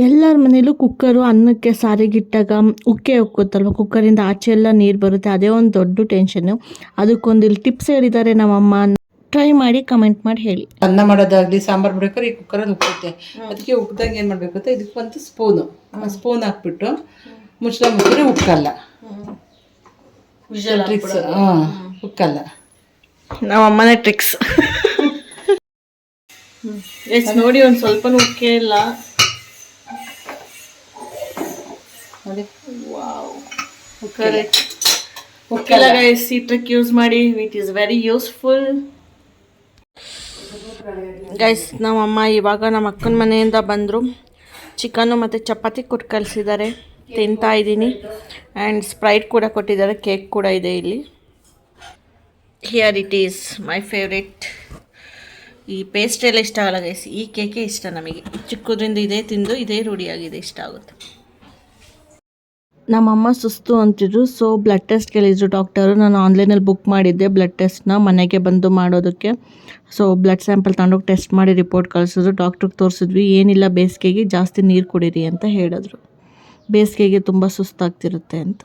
ಎಲ್ಲರ ಮನೇಲೂ ಕುಕ್ಕರು ಅನ್ನಕ್ಕೆ ಸಾರಿಗಿಟ್ಟಾಗ ಉಕ್ಕೆ ಹೋಗ್ತಲ್ವ, ಕುಕ್ಕರಿಂದ ಆಚೆ ಎಲ್ಲ ನೀರು ಬರುತ್ತೆ. ಅದೇ ಒಂದು ದೊಡ್ಡ ಟೆನ್ಷನ್ನು. ಅದಕ್ಕೊಂದು ಇಲ್ಲಿ ಟಿಪ್ಸ್ ಹೇಳಿದ್ದಾರೆ ನಮ್ಮಮ್ಮ, ಟ್ರೈ ಮಾಡಿ ಕಮೆಂಟ್ ಮಾಡಿ ಹೇಳಿ. ಅನ್ನ ಮಾಡೋದಾಗಲಿ ಸಾಂಬಾರು ಬಿಡೋಕ್ರೆ ಈ ಕುಕ್ಕರಲ್ಲಿ ಉಕ್ಕುತ್ತೆ. ಅದಕ್ಕೆ ಉಕ್ಕಿದಾಗ ಏನು ಮಾಡಬೇಕು ಗೊತ್ತಾ, ಇದಕ್ಕೆ ಒಂದು ಸ್ಪೂನ್ ಹಾಕ್ಬಿಟ್ಟು ಮುಚ್ಚಳ ಮುಚ್ಚಿದ್ರೆ ಉಕ್ಕಲ್ಲ. ಟ್ರಿಕ್ಸ್ ಉಕ್ಕಲ್ಲ. ನಮ್ಮಮ್ಮನೇ ಟ್ರಿಕ್ಸ್. ನೋಡಿ ಒಂದು ಸ್ವಲ್ಪ ಉಕ್ಕೆ ಇಲ್ಲ. ಉಕ್ಕಿಲ್ಲ ಗೈಸ್, ಈ ಟ್ರಿಕ್ ಯೂಸ್ ಮಾಡಿ, it is very useful guys. ನಮ್ಮಮ್ಮ ಇವಾಗ ನಮ್ಮ ಅಕ್ಕನ ಮನೆಯಿಂದ ಬಂದರು. ಚಿಕನ್ನು ಮತ್ತು ಚಪಾತಿ ಕೊಟ್ಟು ಕಳಿಸಿದ್ದಾರೆ, ತಿಂತಾ ಇದ್ದೀನಿ. ಆ್ಯಂಡ್ ಸ್ಪ್ರೈಟ್ ಕೂಡ ಕೊಟ್ಟಿದ್ದಾರೆ, ಕೇಕ್ ಕೂಡ ಇದೆ ಇಲ್ಲಿ. Here it is my favourite. ಈ ಪೇಸ್ಟ್ ಎಲ್ಲ ಇಷ್ಟ ಆಗಲ್ಲ ಗೈಸ್, ಈ ಕೇಕೆ ಇಷ್ಟ ನಮಗೆ. ಚಿಕ್ಕದ್ರಿಂದ ಇದೇ ತಿಂದು ಇದೇ ರೂಢಿಯಾಗಿದೆ, ಇಷ್ಟ ಆಗುತ್ತೆ. ನಮ್ಮಮ್ಮ ಸುಸ್ತು ಅಂತಿದ್ರು, ಸೊ ಬ್ಲಡ್ ಟೆಸ್ಟ್ ಕೇಳಿದ್ರು ಡಾಕ್ಟರು. ನಾನು ಆನ್ಲೈನಲ್ಲಿ ಬುಕ್ ಮಾಡಿದ್ದೆ ಬ್ಲಡ್ ಟೆಸ್ಟ್ನ, ಮನೆಗೆ ಬಂದು ಮಾಡೋದಕ್ಕೆ. ಸೊ ಬ್ಲಡ್ ಸ್ಯಾಂಪಲ್ ತಗೊಂಡೋಗಿ ಟೆಸ್ಟ್ ಮಾಡಿ ರಿಪೋರ್ಟ್ ಕಳಿಸಿದ್ರು. ಡಾಕ್ಟ್ರಿಗೆ ತೋರಿಸಿದ್ವಿ. ಏನಿಲ್ಲ, ಬೇಸಿಗೆಗೆ ಜಾಸ್ತಿ ನೀರು ಕುಡೀರಿ ಅಂತ ಹೇಳಿದ್ರು. ಬೇಸಿಗೆಗೆ ತುಂಬ ಸುಸ್ತಾಗ್ತಿರುತ್ತೆ ಅಂತ.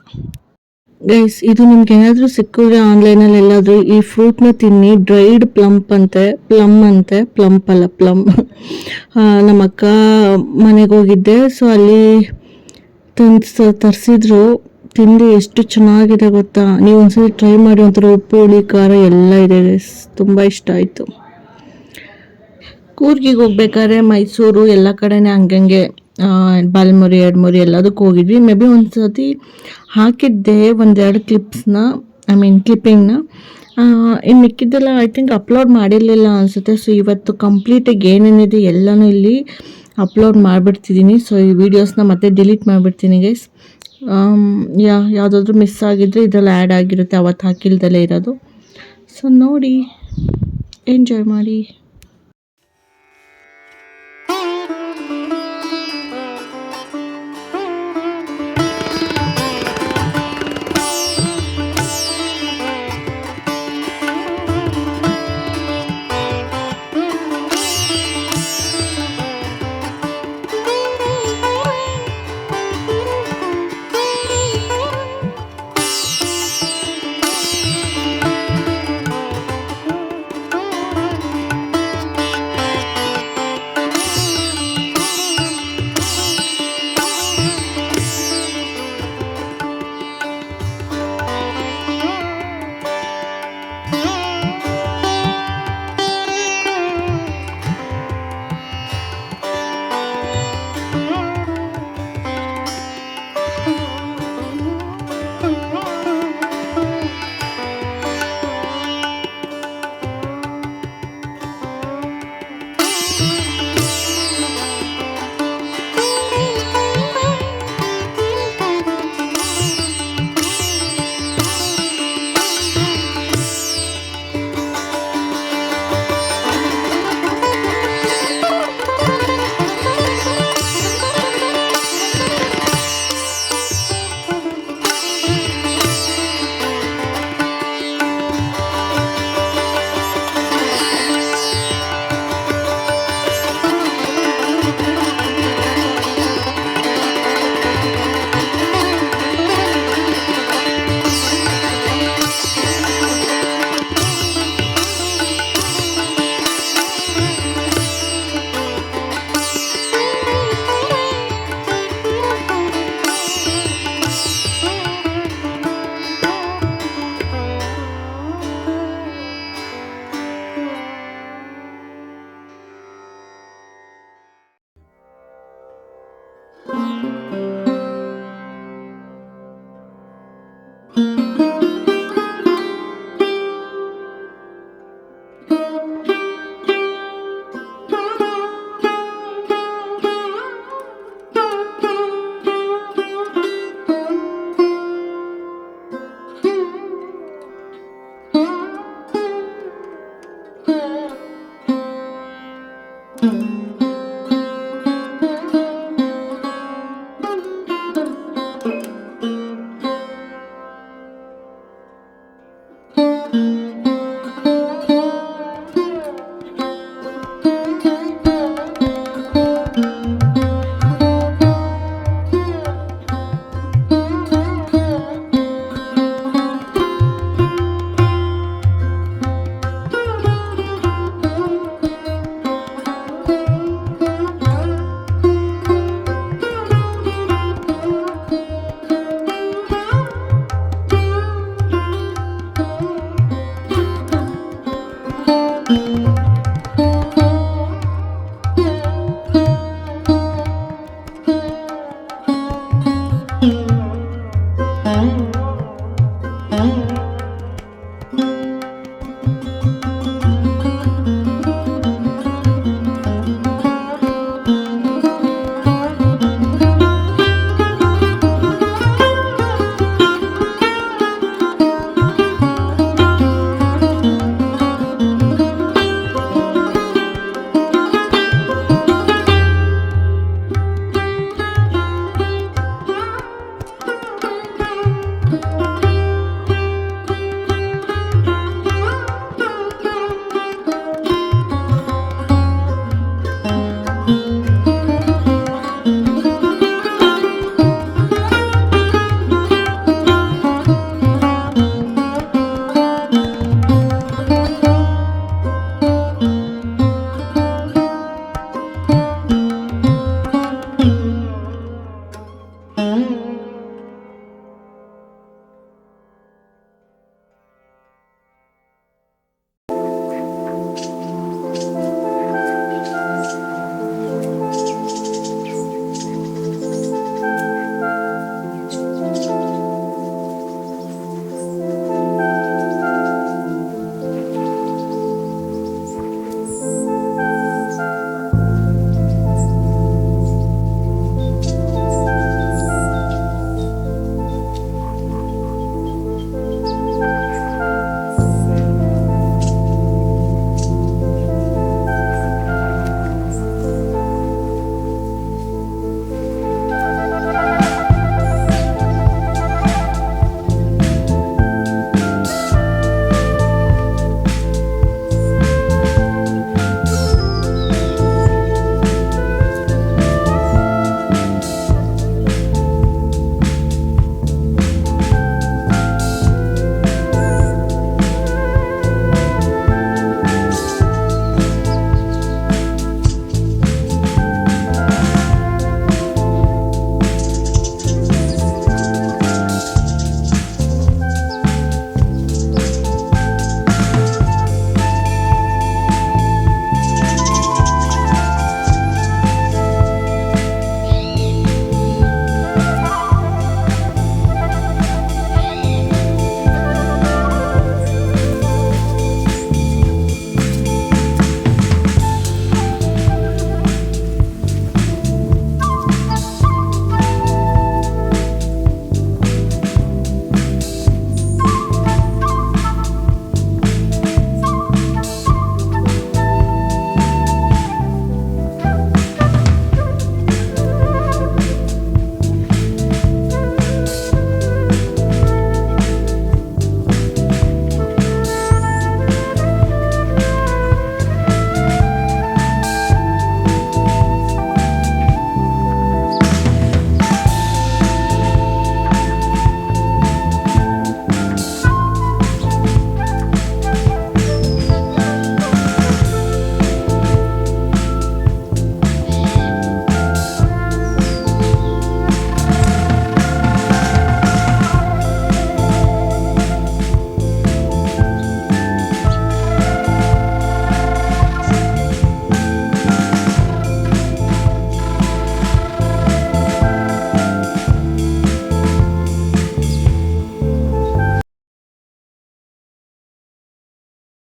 ಗೈಸ್, ಇದು ನಿಮ್ಗೆ ಏನಾದರೂ ಸಿಕ್ಕಿದ್ರೆ ಆನ್ಲೈನಲ್ಲಿ ಎಲ್ಲಾದರೂ ಈ ಫ್ರೂಟ್ನ ತಿನ್ನಿ. ಡ್ರೈಡ್ ಪ್ಲಮ್ ಅಂತೆ, ಪ್ಲಂಪ್ ಅಲ್ಲ, ಪ್ಲಮ್. ನಮ್ಮ ಅಕ್ಕ ಮನೆಗೆ ಹೋಗಿದ್ದೆ, ಸೊ ಅಲ್ಲಿ ತರಿಸಿದ್ರು. ತಿಂದು ಎಷ್ಟು ಚೆನ್ನಾಗಿದೆ ಗೊತ್ತಾ. ನೀವು ಒಂದ್ಸಲ ಟ್ರೈ ಮಾಡಿ. ಒಂಥರ ಉಪ್ಪು, ಹುಳಿ, ಖಾರ ಎಲ್ಲ ಇದೆ ಗೈಸ್. ತುಂಬ ಇಷ್ಟ ಆಯಿತು. ಕೂರ್ಗಿಗೆ ಹೋಗ್ಬೇಕಾದ್ರೆ ಮೈಸೂರು ಎಲ್ಲ ಕಡೆನೇ ಹಂಗಂಗೆ ಬಾಲ್ಮುರಿ, ಎಡಮುರಿ ಎಲ್ಲದಕ್ಕೂ ಹೋಗಿದ್ವಿ. ಮೇ ಬಿ ಒಂದು ಸರ್ತಿ ಹಾಕಿದ್ದೆ ಒಂದೆರಡು ಕ್ಲಿಪ್ಪಿಂಗ್ನ. ಇನ್ನು ಮಿಕ್ಕಿದ್ದೆಲ್ಲ ಐ ಥಿಂಕ್ ಅಪ್ಲೋಡ್ ಮಾಡಿರಲಿಲ್ಲ ಅನಿಸುತ್ತೆ. ಸೊ ಇವತ್ತು ಕಂಪ್ಲೀಟಾಗಿ ಏನೇನಿದೆ ಎಲ್ಲನೂ ಇಲ್ಲಿ ಅಪ್ಲೋಡ್ ಮಾಡಿಬಿಡ್ತಿದ್ದೀನಿ. ಸೊ ಈ ವಿಡಿಯೋಸ್ನ ಮತ್ತೆ ಡಿಲೀಟ್ ಮಾಡಿಬಿಡ್ತೀನಿ ಗೈಸ್. ಯಾವುದಾದ್ರೂ ಮಿಸ್ ಆಗಿದ್ದರೆ ಇದರಲ್ಲಿ ಆ್ಯಡ್ ಆಗಿರುತ್ತೆ, ಅವತ್ತು ಹಾಕಿಲ್ದಲೇ ಇರೋದು. ಸೊ ನೋಡಿ, ಎಂಜಾಯ್ ಮಾಡಿ.